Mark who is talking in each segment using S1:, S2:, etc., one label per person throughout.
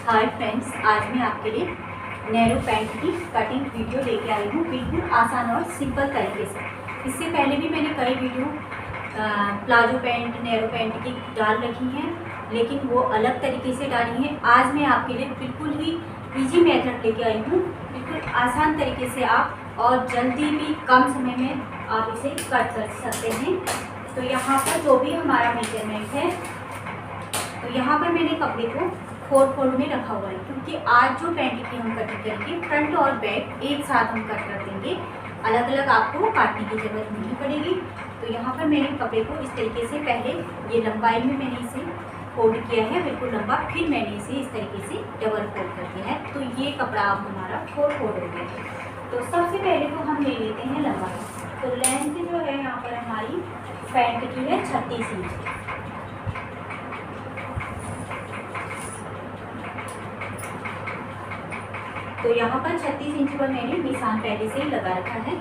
S1: Hi friends, आज मैं आपके लिए नैरो पैंट की कटिंग वीडियो लेके आई हूँ, बिल्कुल आसान और सिंपल तरीके से। इससे पहले भी मैंने कई video palazzo pant, narrow pant की डाल रखी हैं, लेकिन वो अलग तरीके से डाली हैं। आज मैं आपके लिए बिल्कुल ही इजी मेथड लेके आई हूँ, बिल्कुल आसान तरीके से आप और जल्दी भी कम समय में आप इसे कट कर सकते हैं। तो यहाँ पर जो भी हमारा मेजरमेंट है, तो यहाँ पर मैंने कपड़े को 4 फोल्ड में रखा हुआ है, क्योंकि आज जो पैंट की हम कटिंग करेंगे फ्रंट और बैक एक साथ हम कट कर देंगे, अलग अलग आपको काटने की ज़रूरत नहीं पड़ेगी। तो यहाँ पर मैंने कपड़े को इस तरीके से पहले ये लंबाई में मैंने इसे फोल्ड किया है, बिल्कुल लंबा, फिर मैंने इसे इस तरीके से डबल फोल्ड कर दिया है। तो ये कपड़ा अब हमारा 4 फोल्ड हो गया। तो सबसे पहले तो हम ले लेते हैं लंबाई। तो लेंथ जो है यहाँ पर हमारी पैंट की है 36 इंच। तो यहाँ पर 36 इंच पर मैंने निशान पहले से ही लगा रखा है,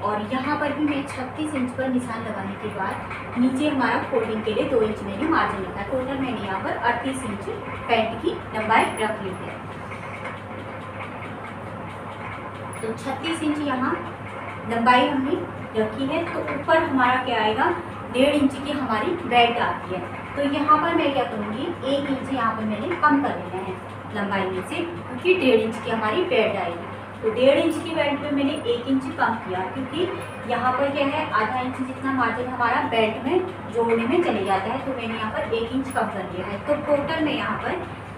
S1: और यहाँ पर भी मैं 36 इंच पर निशान लगाने के बाद नीचे हमारा फोल्डिंग के लिए 2 इंच मैंने मार्जिन रखा है। टोटल मैंने यहाँ पर 38 इंच पैंट की लंबाई रख ली है। तो 36 इंच यहाँ लंबाई हमने रखी है। तो ऊपर हमारा क्या आएगा, 1.5 इंच की हमारी बेल्ट आती है। तो यहाँ पर मैं क्या करूँगी, 1 इंच यहाँ पर मैंने कम कर लेना है लंबाई में से, क्योंकि 1.5 इंच की हमारी बेल्ट आएगी। तो 1.5 इंच की बेल्ट पे मैंने 1 इंच कम किया, क्योंकि यहाँ पर क्या है, आधा इंच जितना मार्जिन हमारा बेल्ट में जोड़ने में चले जाता है। तो मैंने यहाँ पर 1 इंच कम कर दिया है। तो टोटल मैं यहाँ पर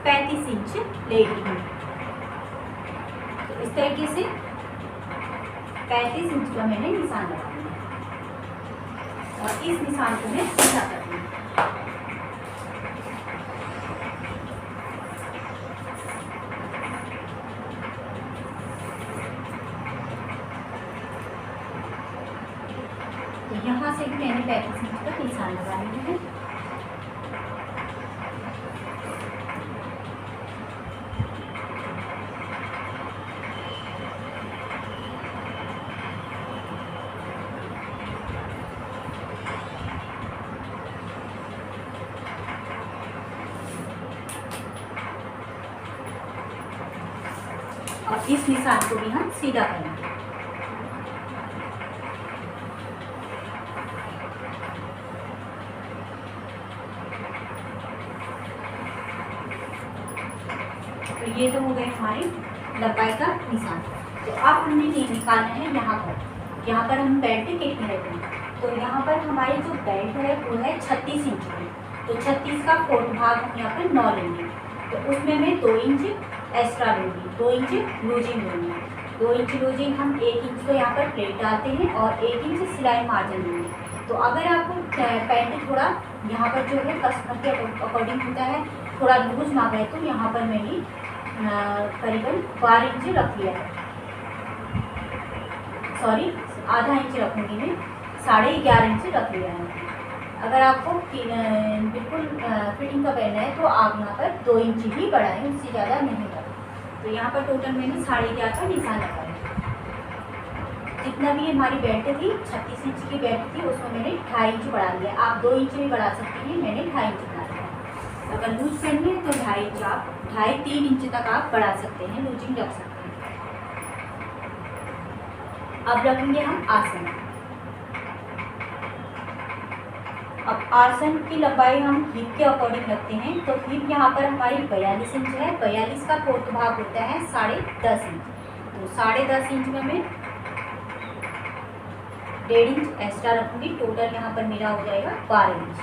S1: 35 इंच ले रही हूँ। तो इस तरीके से 35 इंच का मैंने निशान लगा दिया, और इस निशान को मैं सीधा कर दूँगी। तो यहाँ से भी मैंने 35 इंच का निशान लगा लिया है। और इस निशान को भी हम सीधा करेंगे। तो ये तो हो गए हमारी लंबाई का निशान। तो अब हमने ये निकालना है यहाँ पर हम बेल्ट कितनी रखेंगे। तो यहाँ पर हमारी जो बेल्ट है वो है 36 इंच की। तो 36 का 4 भाग हम यहाँ पर 9 लेंगे। तो उसमें मैं 2 इंच एक्स्ट्रा लूँगी, 2 इंच लूजिंग लूँगी। 2 इंच लूजिंग हम 1 इंच को यहाँ पर प्लेट डालते हैं और 1 इंच सिलाई मार्जिन लूँगी। तो अगर आपको पैंट थोड़ा यहाँ पर जो है कस्टमर के अकॉर्डिंग होता है, थोड़ा लूज मांगा है, तो यहाँ पर मैंने करीबन 12 इंच रख लिया है। सॉरी, आधा इंच रखूँगी मैं, 11.5 इंच रख लिया है। अगर आपको बिल्कुल फिटिंग का पहनना है तो आप यहाँ पर 2 इंच ही बढ़ाएं, उससे ज़्यादा नहीं बढ़ाएं। तो यहाँ पर टोटल मैंने 11.5 का निशान लगाया। जितना भी हमारी बेल्ट थी, 36 इंच की बेल्ट थी, उसमें मैंने 2.5 इंच बढ़ा लिया। आप 2 इंच भी बढ़ा सकते हैं, मैंने 2.5 इंच बढ़ा लिया। अगर लूज पहननी है तो 2.5 इंच, आप 2.5-3 इंच तक आप बढ़ा सकते हैं, लूजिंग रख सकते हैं। अब रखेंगे हम आसन। अब आसन की लंबाई हम हिप के अकॉर्डिंग रखते हैं। तो हिप यहाँ पर हमारी 42 इंच है। 42 का 4 भाग होता है 10.5 इंच। तो 10.5 इंच में मैं 1.5 इंच एक्स्ट्रा रखूँगी। टोटल यहाँ पर मेरा हो जाएगा 12 इंच।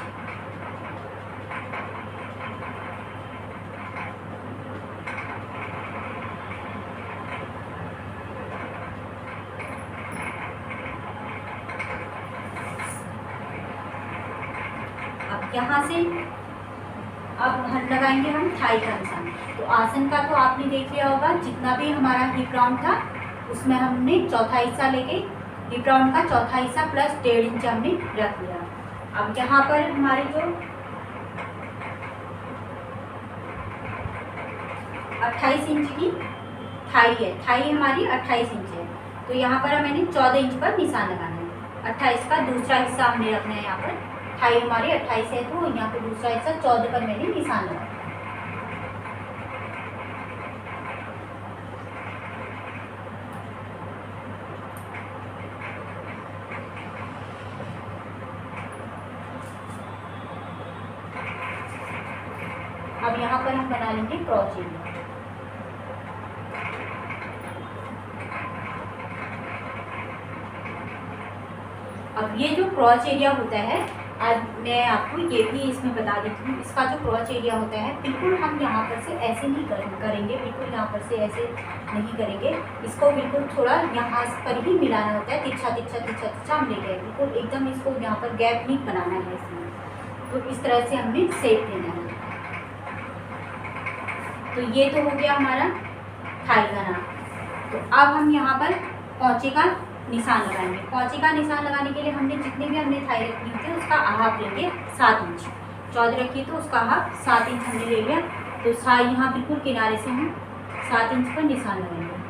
S1: यहाँ से अब हम लगाएंगे हम थाई का निशान। तो आसन का तो आपने देख लिया होगा, जितना भी हमारा हिप राउंड था उसमें हमने चौथा हिस्सा लेके हिप राउंड का चौथा हिस्सा प्लस 1.5 इंच हमने रख लिया। अब यहाँ पर हमारे जो 28 इंच की थाई है, थाई हमारी 28 इंच है। तो यहाँ पर मैंने 14 इंच पर निशान लगाना है। 28 का दूसरा हिस्सा हमने रखना है। यहाँ पर थाई हमारी 28 है, तो यहाँ पे दूसरा हिस्सा 14 पर मैंने निशान लगाया। अब यहाँ पर हम बना लेंगे क्रॉच एरिया। अब ये जो क्रॉच एरिया होता है, आज मैं आपको ये भी इसमें बता देती हूँ। इसका जो क्रॉच एरिया होता है बिल्कुल हम यहाँ पर से ऐसे नहीं करेंगे, बिल्कुल यहाँ पर से ऐसे नहीं करेंगे। इसको बिल्कुल थोड़ा यहाँ पर ही मिलाना होता है, तिरछा तिरछा तिरछा तिरछा हम लेंगे, बिल्कुल एकदम इसको यहाँ पर गैप नहीं बनाना है इसमें। तो इस तरह से हमने शेप देना है। तो ये तो हो गया हमारा थाई का नाम। तो अब हम यहाँ पर पौचे का निशान लगाएंगे। पौचे का निशान लगाने के लिए हमने जितनी भी हमने थाई रखनी होती है उसका हाफ लेंगे 7 इंच। 14 रखिए तो उसका हाफ 7 इंच हमने ले लिया। तो यहाँ बिल्कुल किनारे से हम 7 इंच पर निशान लगाएंगे।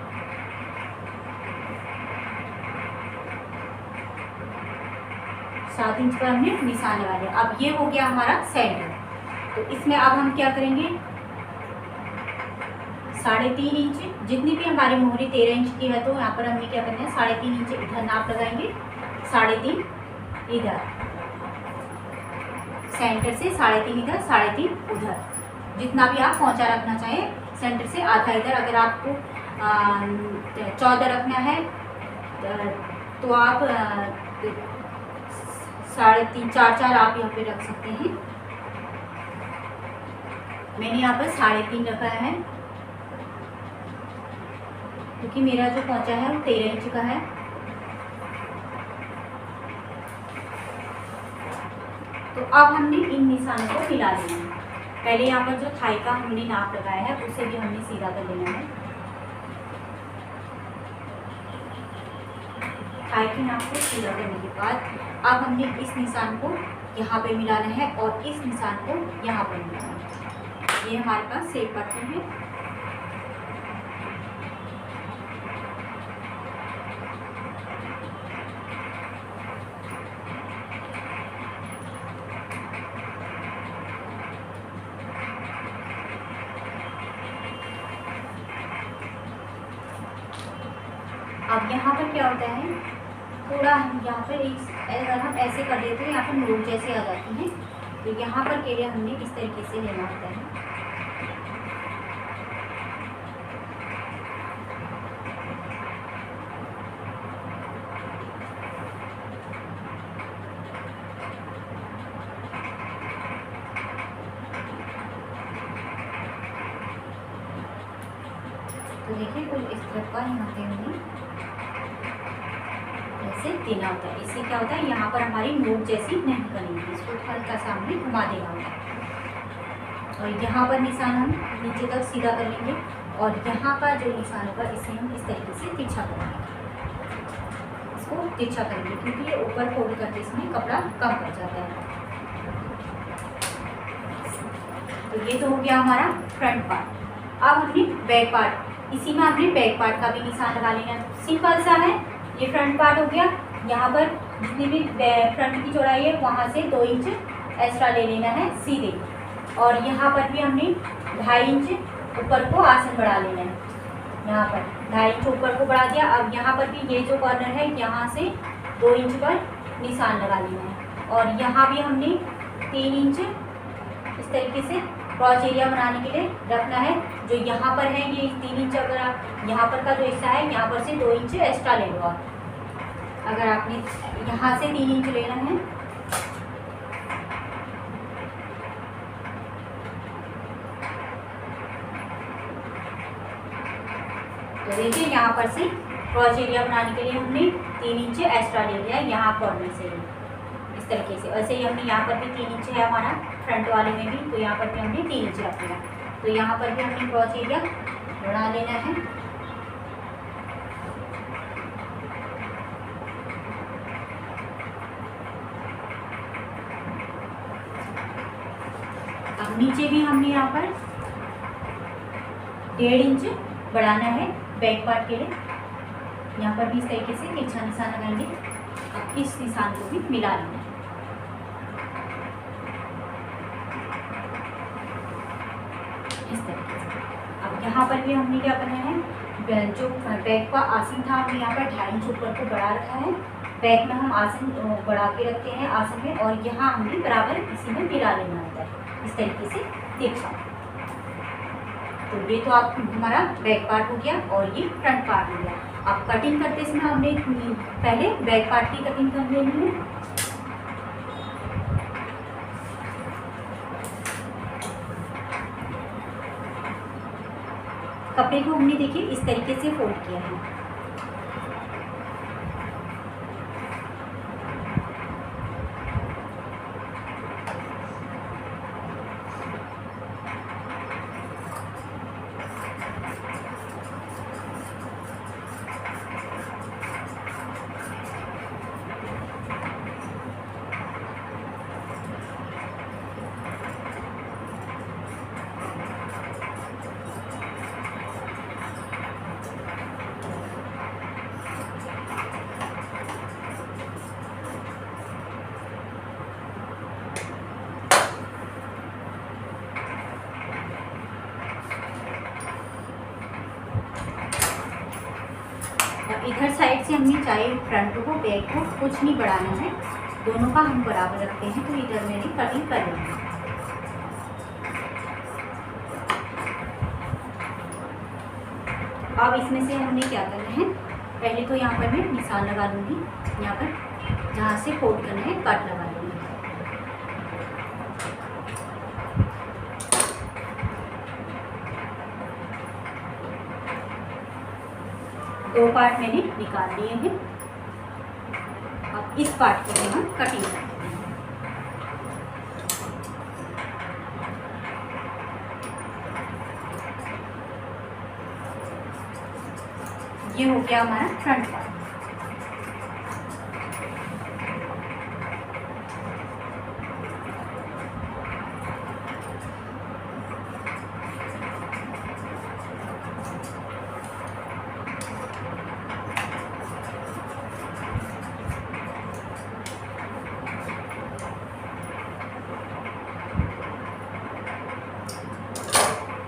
S1: सात इंच पर हमने निशान लगा लिया। अब ये हो गया हमारा सेंटर। तो इसमें अब हम क्या करेंगे, 3.5 इंच, जितनी भी हमारी मोहरी 13 इंच की है तो यहाँ पर हमने क्या करना है, 3.5 इंच इधर नाप लगाएंगे, 3.5 इधर, सेंटर से 3.5 इधर, 3.5 उधर। जितना भी आप पौंचा रखना चाहें, सेंटर से आधा इधर। अगर आपको 14 रखना है तो आप 3.5 4 आप यहाँ पे रख सकते हैं। मैंने यहाँ पर 3.5 रखा है क्योंकि मेरा जो पौंचा है वो 13 इंच का है। तो अब हमने इन निशानों को मिला लेना है। पहले यहाँ पर जो थाई का हमने नाप लगाया है उसे भी हमने सीधा कर लेना है। थाई के नाप को सीधा करने के बाद अब हमने इस निशान को यहाँ पे मिलाना है और इस निशान को यहाँ पर मिलाना है। ये हमारे पास शेप पट्टी है। अब यहाँ पर क्या होता है, थोड़ा हम यहाँ पर अगर हम ऐसे कर देते हैं यहाँ पर नोक जैसे आ जाती हैं, तो यहाँ पर के लिए हमने इस तरीके से लेना होता है। तो देखिए कुल इस तरह का यहाँ पे हमें ऐसे देना होता है। इससे क्या होता है, यहाँ पर हमारी नोक जैसी नहीं बनेगी, इसको हल्का सा हमने घुमा देना होता है। और यहाँ पर निशान हम नीचे तक सीधा कर लेंगे और यहाँ का जो निशान होगा इसे हम इस तरीके से तिरछा करेंगे, इसको तिरछा करेंगे क्योंकि ये ऊपर फोल्ड करके इसमें कपड़ा कम पड़ जाता है। तो ये तो हो गया हमारा फ्रंट पार्ट। अब हमने बैक पार्ट, इसी में हमने बैक पार्ट का भी निशान लगा लेना है। सिंपल सा है, ये फ्रंट पार्ट हो गया। यहाँ पर जितनी भी फ्रंट की चौड़ाई है वहाँ से 2 इंच एक्स्ट्रा ले लेना है सीधे, और यहाँ पर भी हमने 2.5 इंच ऊपर को आसन बढ़ा लेना है। यहाँ पर 2.5 इंच ऊपर को बढ़ा दिया। अब यहाँ पर भी ये जो कॉर्नर है यहाँ से 2 इंच पर निशान लगा लेना है, और यहाँ भी हमने 3 इंच इस तरीके से क्रॉच एरिया बनाने के लिए रखना है। जो यहाँ पर है ये 3 इंच, अगर आप यहाँ पर का जो हिस्सा है यहाँ पर से 2 इंच एक्स्ट्रा ले लो आप। अगर आपने यहाँ से 3 इंच लेना है तो देखिए यहाँ पर से क्रॉच एरिया बनाने के लिए हमने 3 इंच एक्स्ट्रा ले लिया यहाँ कॉर्नर से इस तरीके से। वैसे ही हमने यहाँ पर भी 3 इंच है हमारा फ्रंट वाले में भी, तो यहाँ पर भी हमने 3 इंच रख लिया। तो यहाँ पर भी हमने क्रॉच एरिया बढ़ा लेना है। अब नीचे भी हमने यहाँ पर 1.5 इंच बढ़ाना है बैक पार्ट के लिए। यहाँ पर भी इस तरीके से तिरछा निशान लगाएंगे। अब इस निशान को भी मिला लेना है। इस तरीके से अब यहाँ पर भी हमने क्या करना है, जो बैक का आसन था हमने यहाँ पर 2.5 इंच ऊपर को बढ़ा रखा है। बैक में हम आसन बढ़ा के रखते हैं आसन में, और यहाँ हमने बराबर इसी में मिला लेना होता है इस तरीके से तिरछा। तो ये तो आप हमारा बैक पार्ट हो गया और ये फ्रंट पार्ट हो गया। अब कटिंग करते समय हमने पहले बैक पार्ट की कटिंग कर लेनी है। कपड़े को हमने देखिए इस तरीके से फोल्ड किया है। इधर साइड से हमने चाहे फ्रंट को बैक को कुछ नहीं बढ़ाना है, दोनों का हम बराबर रखते हैं। तो इधर मैंने कटिंग कर ली है। अब इसमें से हमने क्या करना है, पहले तो यहाँ पर मैं निशान लगा लूँगी, यहाँ पर जहाँ से फोल्ड करना है कट लगा लूँगी। दो पार्ट मैंने निकाल लिए हैं। अब इस पार्ट को हम कटिंग करते हैं। ये हो गया हमारा फ्रंट पार्ट।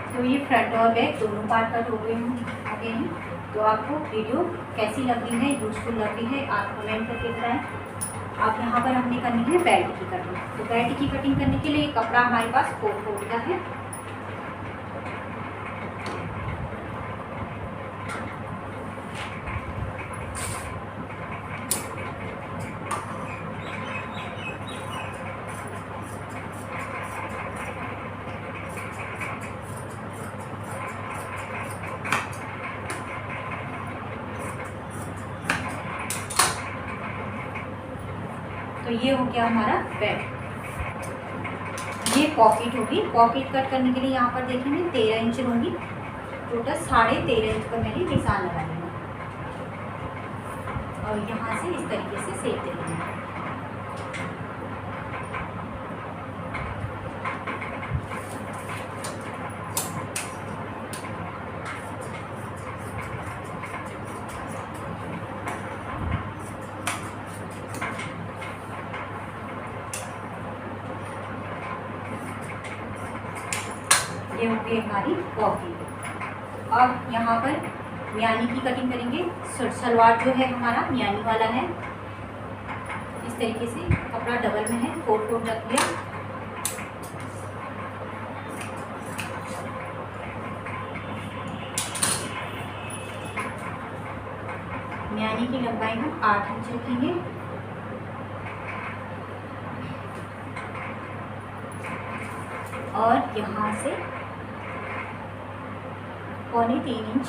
S1: तो ये फ्रंट और बैक दोनों पार्ट कट हो गए हैं। तो आपको वीडियो कैसी लग रही है, यूजफुल लग रही है, आप कमेंट करके बताएं। आप यहाँ पर हमने करनी है बेल्ट की कटिंग। तो बेल्ट की कटिंग करने के लिए कपड़ा हमारे पास 4 फुट का है। तो ये हो गया हमारा बेल्ट। ये पॉकेट होगी। पॉकेट कट करने के लिए यहाँ पर देखेंगे 13 इंच लूँगी। टोटल 13.5 इंच पर मैंने निशान लगा लिया और यहाँ से इस तरीके से सेट दे देंगे। ये हो गई हमारी पॉकेट। अब यहाँ पर मियानी की कटिंग करेंगे। सलवार जो है हमारा मियानी वाला है। इस तरीके से कपड़ा डबल में है, 4 फोल्ड रख लिया। मियानी की लंबाई हम 8 इंच रखेंगे। और यहाँ से 3.25 इंच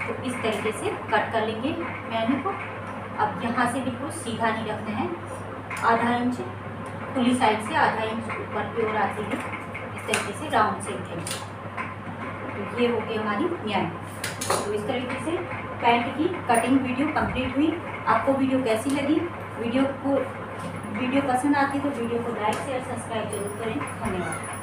S1: तो इस तरीके से कट कर लेंगे मैनी को। अब यहाँ से बिल्कुल सीधा नहीं रखना है, आधा इंच खुली साइड से आधा इंच ऊपर की ओर आती है, इस तरीके से राउंड शेप देंगे। तो ये हो गई हमारी मियानी। तो इस तरीके से पैंट की कटिंग वीडियो कंप्लीट हुई। आपको वीडियो कैसी लगी? वीडियो पसंद आती है तो वीडियो को लाइक शेयर सब्सक्राइब जरूर करें। धन्यवाद।